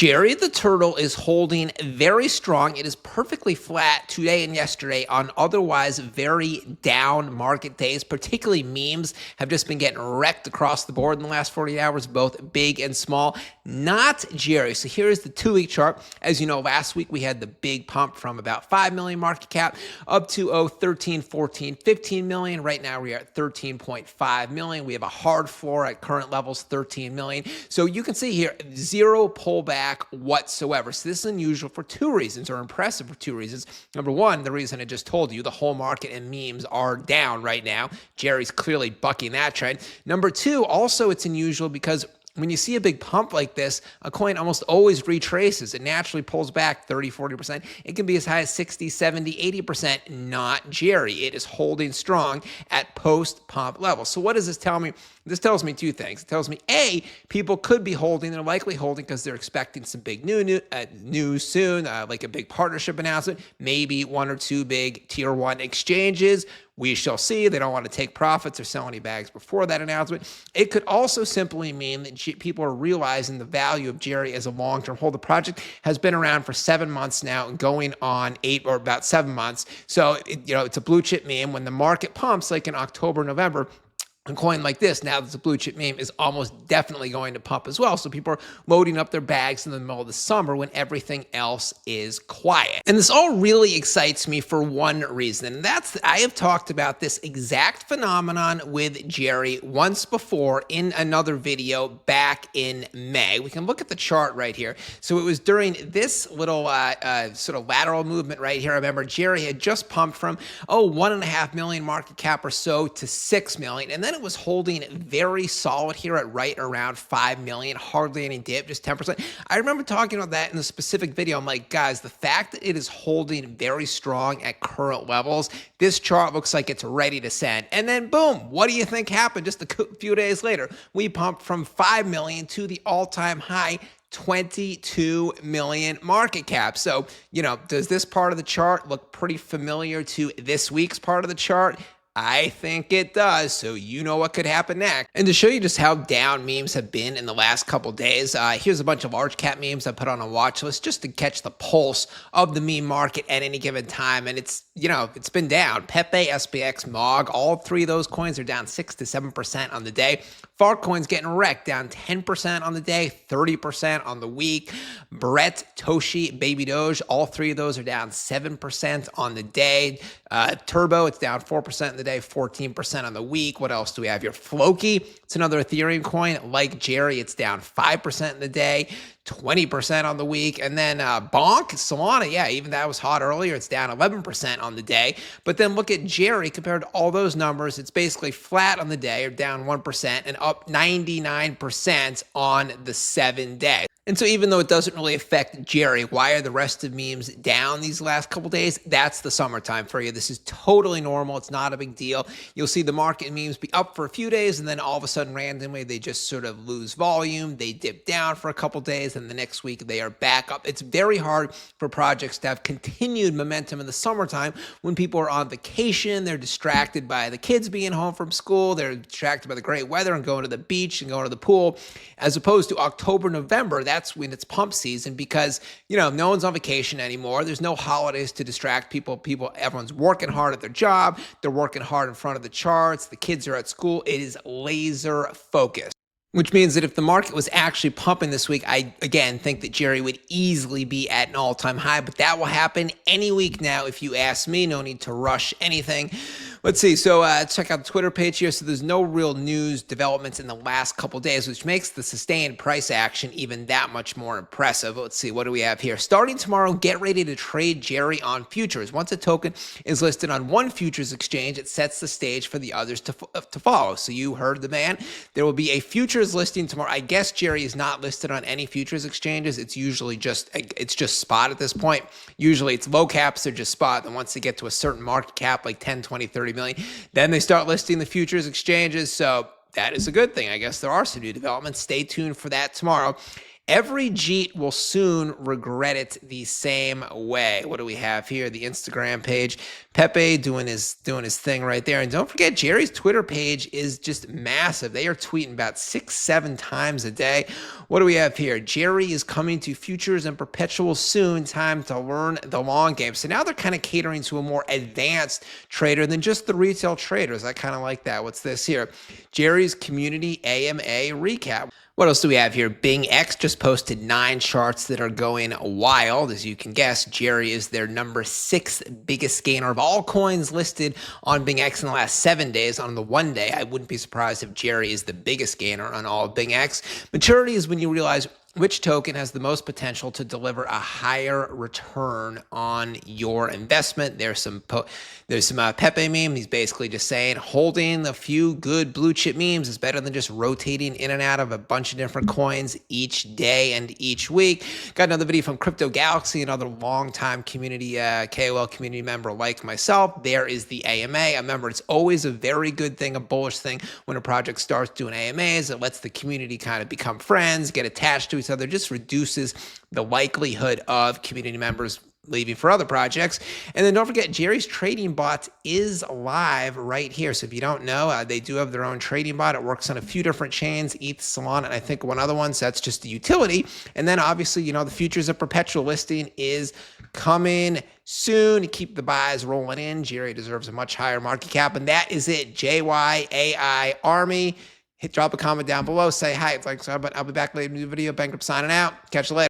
Jerry the turtle is holding very strong. It is perfectly flat today and yesterday on otherwise very down market days. Particularly memes have just been getting wrecked across the board in the last 48 hours, both big and small. Not Jerry. So here's the 2-week chart. As you know, last week we had the big pump from about 5 million market cap up to 13, 14, 15 million. Right now we are at 13.5 million. We have a hard floor at current levels, 13 million. So you can see here, zero pullback whatsoever. So this is unusual for two reasons, or impressive for two reasons. Number one, the reason I just told you, the whole market and memes are down right now. Jerry's clearly bucking that trend. Number two, also it's unusual because when you see a big pump like this, a coin almost always retraces. It naturally pulls back 30, 40%. It can be as high as 60, 70, 80%. Not Jerry. It is holding strong at post-pump levels. So what does this tell me? This tells me two things. It tells me, A, people could be holding. They're likely holding because they're expecting some big news soon, like a big partnership announcement, maybe one or two big tier one exchanges. We shall see. They don't want to take profits or sell any bags before that announcement. It could also simply mean that people are realizing the value of Jerry as a long-term hold. The project has been around for 7 months now, going on 8 or about 7 months. So, it's a blue chip meme. When the market pumps, like in October, November, a coin like this, now that's a blue chip meme, is almost definitely going to pump as well. So people are loading up their bags in the middle of the summer when everything else is quiet. And this all really excites me for one reason. And that's I have talked about this exact phenomenon with Jerry once before in another video back in May. We can look at the chart right here. So it was during this little sort of lateral movement right here. I remember Jerry had just pumped from, 1.5 million market cap or so to 6 million. And then it was holding very solid here at right around 5 million, hardly any dip, just 10%. I remember talking about that in a specific video. I'm like, guys, the fact that it is holding very strong at current levels, this chart looks like it's ready to send. And then boom, what do you think happened just a few days later? We pumped from 5 million to the all-time high 22 million market cap. So, does this part of the chart look pretty familiar to this week's part of the chart? I think it does, so you know what could happen next. And to show you just how down memes have been in the last couple days, here's a bunch of large cap memes I put on a watch list just to catch the pulse of the meme market at any given time. And it's been down. Pepe, SPX, MOG, all three of those coins are down 6 to 7% on the day. Fart coins getting wrecked, down 10% on the day, 30% on the week. Brett, Toshi, Baby Doge, all three of those are down 7% on the day. Turbo, it's down 4% on the day, 14% on the week. What else do we have here? Floki, it's another Ethereum coin. Like Jerry, it's down 5% in the day, 20% on the week. And then Bonk, Solana, even that was hot earlier. It's down 11% on the day. But then look at Jerry compared to all those numbers. It's basically flat on the day, or down 1%, and up 99% on the 7-day. And so even though it doesn't really affect Jerry, why are the rest of memes down these last couple days? That's the summertime for you. This is totally normal. It's not a big deal. You'll see the market memes be up for a few days, and then all of a sudden, randomly, they just sort of lose volume. They dip down for a couple days, and the next week they are back up. It's very hard for projects to have continued momentum in the summertime when people are on vacation. They're distracted by the kids being home from school. They're distracted by the great weather and going to the beach and going to the pool, as opposed to October, November. That's when it's pump season because, no one's on vacation anymore. There's no holidays to distract people. Everyone's working hard at their job. They're working hard in front of the charts. The kids are at school. It is laser focused. Which means that if the market was actually pumping this week, I, again, think that Jerry would easily be at an all-time high. But that will happen any week now if you ask me. No need to rush anything. Let's see. So check out the Twitter page here. So there's no real news developments in the last couple days, which makes the sustained price action even that much more impressive. Let's see. What do we have here? Starting tomorrow, get ready to trade Jerry on futures. Once a token is listed on one futures exchange, it sets the stage for the others to follow. So you heard the man. There will be a futures listing tomorrow. I guess Jerry is not listed on any futures exchanges. It's usually just spot at this point. Usually it's low caps, they're just spot. And once they get to a certain market cap, like 10, 20, 30 million, then they start listing the futures exchanges. So that is a good thing. I guess there are some new developments. Stay tuned for that tomorrow. Every Jeet will soon regret it the same way. What do we have here? The Instagram page. Pepe doing his thing right there. And don't forget, Jerry's Twitter page is just massive. They are tweeting about 6-7 times a day. What do we have here? Jerry is coming to futures and perpetual soon. Time to learn the long game. So now they're kind of catering to a more advanced trader than just the retail traders. I kind of like that. What's this here? Jerry's Community AMA recap. What else do we have here? BingX just posted 9 charts that are going wild. As you can guess, Jerry is their number 6 biggest gainer of all coins listed on BingX in the last 7 days. On the 1 day, I wouldn't be surprised if Jerry is the biggest gainer on all of BingX. Maturity is when you realize which token has the most potential to deliver a higher return on your investment. There's some Pepe meme. He's basically just saying holding a few good blue chip memes is better than just rotating in and out of a bunch of different coins each day and each week. Got another video from Crypto Galaxy, another longtime community KOL community member like myself. There is the AMA. Remember, it's always a very good thing, a bullish thing when a project starts doing AMAs. It lets the community kind of become friends, get attached to each other, just reduces the likelihood of community members leaving for other projects. And then don't forget, Jerry's trading bot is live right here. So if you don't know, they do have their own trading bot. It works on a few different chains, ETH, Solana, and I think one other one. So that's just a utility. And then obviously, the futures of perpetual listing is coming soon. Keep the buys rolling in. Jerry deserves a much higher market cap. And that is it. JYAI Army. Drop a comment down below. Say hi. Thanks. I'll be back later in the video. Bankrupt signing out. Catch you later.